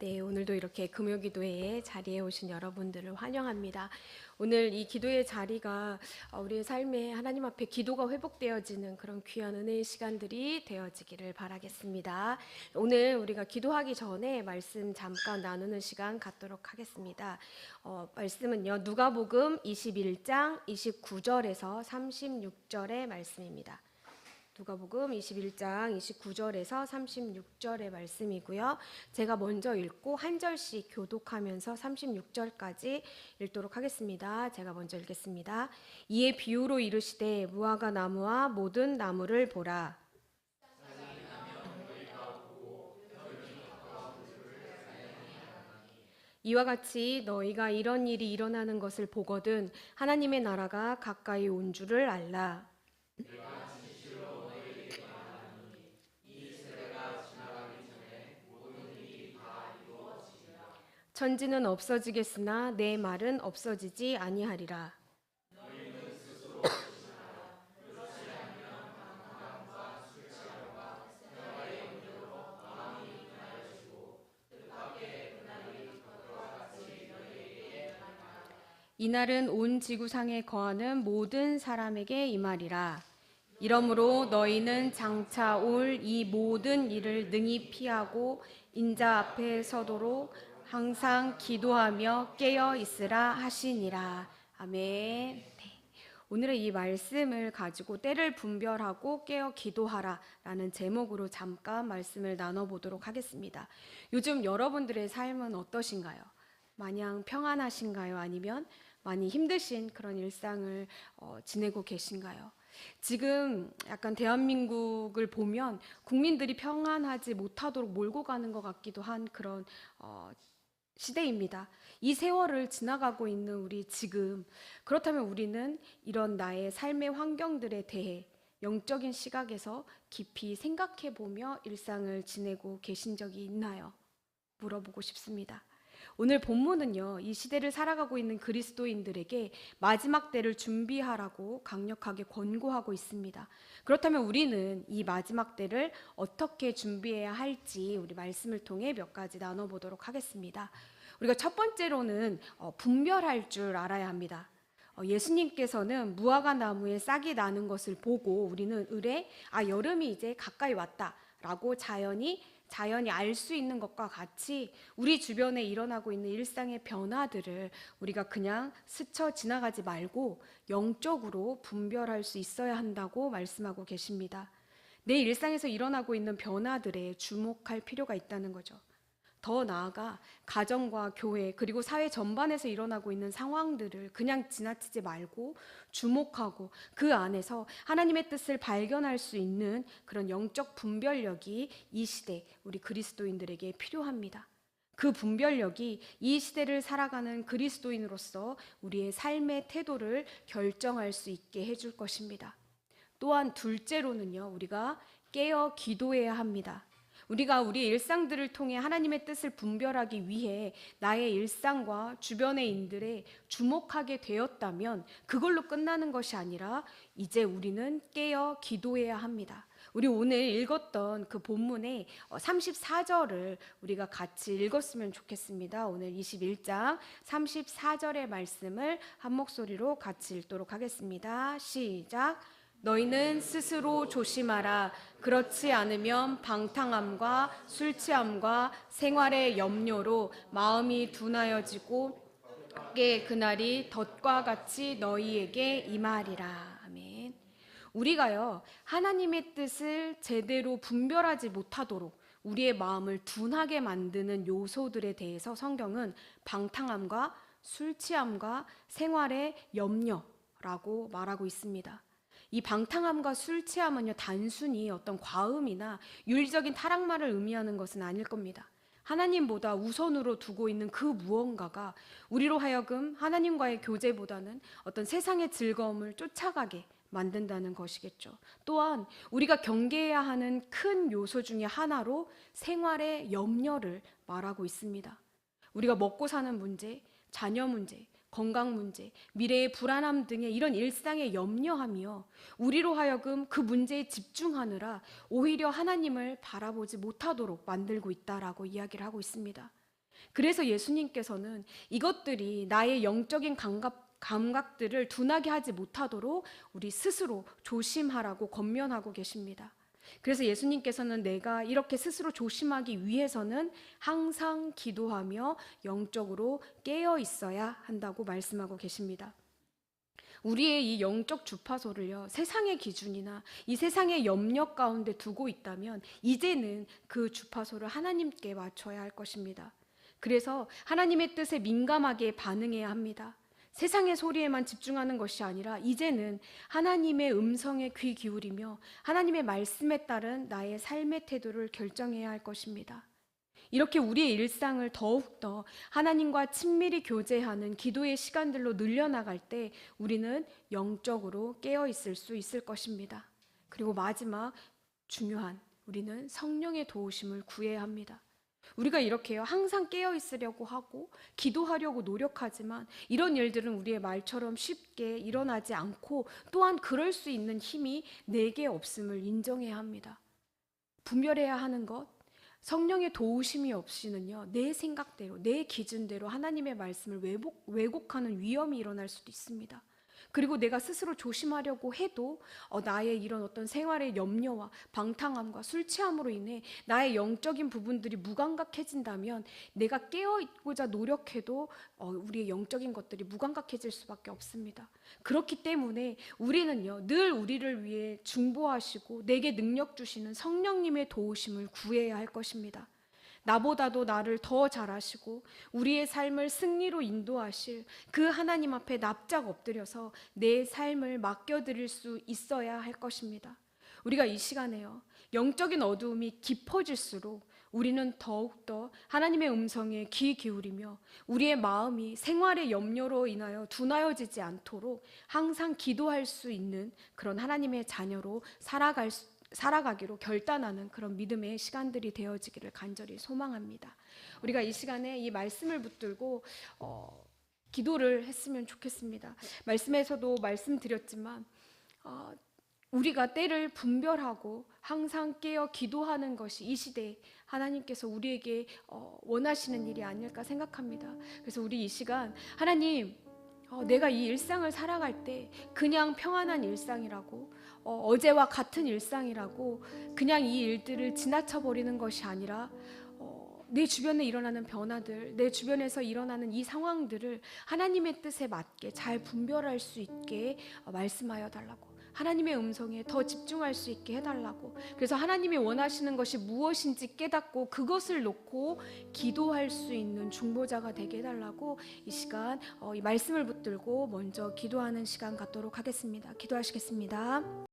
네, 오늘도 이렇게 금요기도회의 자리에 오신 여러분들을 환영합니다. 오늘 이 기도의 자리가 우리의 삶에 하나님 앞에 기도가 회복되어지는 그런 귀한 은혜의 시간들이 되어지기를 바라겠습니다. 오늘 우리가 기도하기 전에 말씀 잠깐 나누는 시간 갖도록 하겠습니다. 말씀은요, 누가복음 21장 29절에서 36절의 말씀입니다. 누가복음 21장 29절에서 36절의 말씀이고요. 제가 먼저 읽고 한 절씩 교독하면서 36절까지 읽도록 하겠습니다. 제가 먼저 읽겠습니다. 이에 비유로 이르시되 무화과 나무와 모든 나무를 보라. 이와 같이 너희가 이런 일이 일어나는 것을 보거든 하나님의 나라가 가까이 온 줄을 알라. 천지는 없어지겠으나 내 말은 없어지지 아니하리라. 이날은 온 지구상에 거하는 모든 사람에게 임하리라. 이러므로 너희는 장차 올 이 모든 일을 능히 피하고 인자 앞에 서도록 항상 기도하며 깨어 있으라 하시니라. 아멘. 네. 오늘은 이 말씀을 가지고 때를 분별하고 깨어 기도하라 라는 제목으로 잠깐 말씀을 나눠보도록 하겠습니다. 요즘 여러분들의 삶은 어떠신가요? 마냥 평안하신가요? 아니면 많이 힘드신 그런 일상을 지내고 계신가요? 지금 약간 대한민국을 보면 국민들이 평안하지 못하도록 몰고 가는 것 같기도 한 그런 시대입니다. 이 세월을 지나가고 있는 우리 지금, 그렇다면 우리는 이런 나의 삶의 환경들에 대해 영적인 시각에서 깊이 생각해 보며 일상을 지내고 계신 적이 있나요? 물어보고 싶습니다. 오늘 본문은요, 이 시대를 살아가고 있는 그리스도인들에게 마지막 때를 준비하라고 강력하게 권고하고 있습니다. 그렇다면 우리는 이 마지막 때를 어떻게 준비해야 할지 우리 말씀을 통해 몇 가지 나눠보도록 하겠습니다. 우리가 첫 번째로는 분별할 줄 알아야 합니다. 예수님께서는 무화과 나무에 싹이 나는 것을 보고 우리는 의례, 여름이 이제 가까이 왔다라고 자연이 알 수 있는 것과 같이 우리 주변에 일어나고 있는 일상의 변화들을 우리가 그냥 스쳐 지나가지 말고 영적으로 분별할 수 있어야 한다고 말씀하고 계십니다. 내 일상에서 일어나고 있는 변화들에 주목할 필요가 있다는 거죠. 더 나아가 가정과 교회 그리고 사회 전반에서 일어나고 있는 상황들을 그냥 지나치지 말고 주목하고 그 안에서 하나님의 뜻을 발견할 수 있는 그런 영적 분별력이 이 시대 우리 그리스도인들에게 필요합니다. 그 분별력이 이 시대를 살아가는 그리스도인으로서 우리의 삶의 태도를 결정할 수 있게 해줄 것입니다. 또한 둘째로는요, 우리가 깨어 기도해야 합니다. 우리가 우리의 일상들을 통해 하나님의 뜻을 분별하기 위해 나의 일상과 주변의 인들에 주목하게 되었다면 그걸로 끝나는 것이 아니라 이제 우리는 깨어 기도해야 합니다. 우리 오늘 읽었던 그 본문의 34절을 우리가 같이 읽었으면 좋겠습니다. 오늘 21장 34절의 말씀을 한 목소리로 같이 읽도록 하겠습니다. 시작. 너희는 스스로 조심하라. 그렇지 않으면 방탕함과 술 취함과 생활의 염려로 마음이 둔하여지고 그날이 덫과 같이 너희에게 임하리라. 아멘. 우리가요, 하나님의 뜻을 제대로 분별하지 못하도록 우리의 마음을 둔하게 만드는 요소들에 대해서 성경은 방탕함과 술 취함과 생활의 염려라고 말하고 있습니다. 이 방탕함과 술 취함은요, 단순히 어떤 과음이나 윤리적인 타락만을 의미하는 것은 아닐 겁니다. 하나님보다 우선으로 두고 있는 그 무언가가 우리로 하여금 하나님과의 교제보다는 어떤 세상의 즐거움을 쫓아가게 만든다는 것이겠죠. 또한 우리가 경계해야 하는 큰 요소 중에 하나로 생활의 염려를 말하고 있습니다. 우리가 먹고 사는 문제, 자녀 문제, 건강 문제, 미래의 불안함 등의 이런 일상의 염려함이요, 우리로 하여금 그 문제에 집중하느라 오히려 하나님을 바라보지 못하도록 만들고 있다라고 이야기를 하고 있습니다. 그래서 예수님께서는 이것들이 나의 영적인 감각들을 둔하게 하지 못하도록 우리 스스로 조심하라고 권면하고 계십니다. 그래서 예수님께서는 내가 이렇게 스스로 조심하기 위해서는 항상 기도하며 영적으로 깨어 있어야 한다고 말씀하고 계십니다. 우리의 이 영적 주파수를요, 세상의 기준이나 이 세상의 염려 가운데 두고 있다면 이제는 그 주파수를 하나님께 맞춰야 할 것입니다. 그래서 하나님의 뜻에 민감하게 반응해야 합니다. 세상의 소리에만 집중하는 것이 아니라 이제는 하나님의 음성에 귀 기울이며 하나님의 말씀에 따른 나의 삶의 태도를 결정해야 할 것입니다. 이렇게 우리의 일상을 더욱더 하나님과 친밀히 교제하는 기도의 시간들로 늘려나갈 때 우리는 영적으로 깨어 있을 수 있을 것입니다. 그리고 마지막 중요한, 우리는 성령의 도우심을 구해야 합니다. 우리가 이렇게요, 항상 깨어 있으려고 하고 기도하려고 노력하지만 이런 일들은 우리의 말처럼 쉽게 일어나지 않고 또한 그럴 수 있는 힘이 내게 없음을 인정해야 합니다. 분별해야 하는 것, 성령의 도우심이 없이는요, 내 생각대로, 내 기준대로 하나님의 말씀을 왜곡하는 위험이 일어날 수도 있습니다. 그리고 내가 스스로 조심하려고 해도 나의 이런 어떤 생활의 염려와 방탕함과 술 취함으로 인해 나의 영적인 부분들이 무감각해진다면 내가 깨어있고자 노력해도 우리의 영적인 것들이 무감각해질 수밖에 없습니다. 그렇기 때문에 우리는요, 늘 우리를 위해 중보하시고 내게 능력 주시는 성령님의 도우심을 구해야 할 것입니다. 나보다도 나를 더 잘 아시고 우리의 삶을 승리로 인도하실 그 하나님 앞에 납작 엎드려서 내 삶을 맡겨드릴 수 있어야 할 것입니다. 우리가 이 시간에요, 영적인 어두움이 깊어질수록 우리는 더욱더 하나님의 음성에 귀 기울이며 우리의 마음이 생활의 염려로 인하여 둔하여지지 않도록 항상 기도할 수 있는 그런 하나님의 자녀로 살아가기로 결단하는 그런 믿음의 시간들이 되어지기를 간절히 소망합니다. 우리가 이 시간에 이 말씀을 붙들고 기도를 했으면 좋겠습니다. 말씀에서도 말씀드렸지만 우리가 때를 분별하고 항상 깨어 기도하는 것이 이 시대에 하나님께서 우리에게 원하시는 일이 아닐까 생각합니다. 그래서 우리 이 시간 하나님, 내가 이 일상을 살아갈 때 그냥 평안한 일상이라고 어제와 같은 일상이라고 그냥 이 일들을 지나쳐버리는 것이 아니라 내 주변에 일어나는 변화들, 내 주변에서 일어나는 이 상황들을 하나님의 뜻에 맞게 잘 분별할 수 있게 말씀하여 달라고, 하나님의 음성에 더 집중할 수 있게 해달라고, 그래서 하나님이 원하시는 것이 무엇인지 깨닫고 그것을 놓고 기도할 수 있는 중보자가 되게 해달라고 이 시간 이 말씀을 붙들고 먼저 기도하는 시간 갖도록 하겠습니다. 기도하시겠습니다.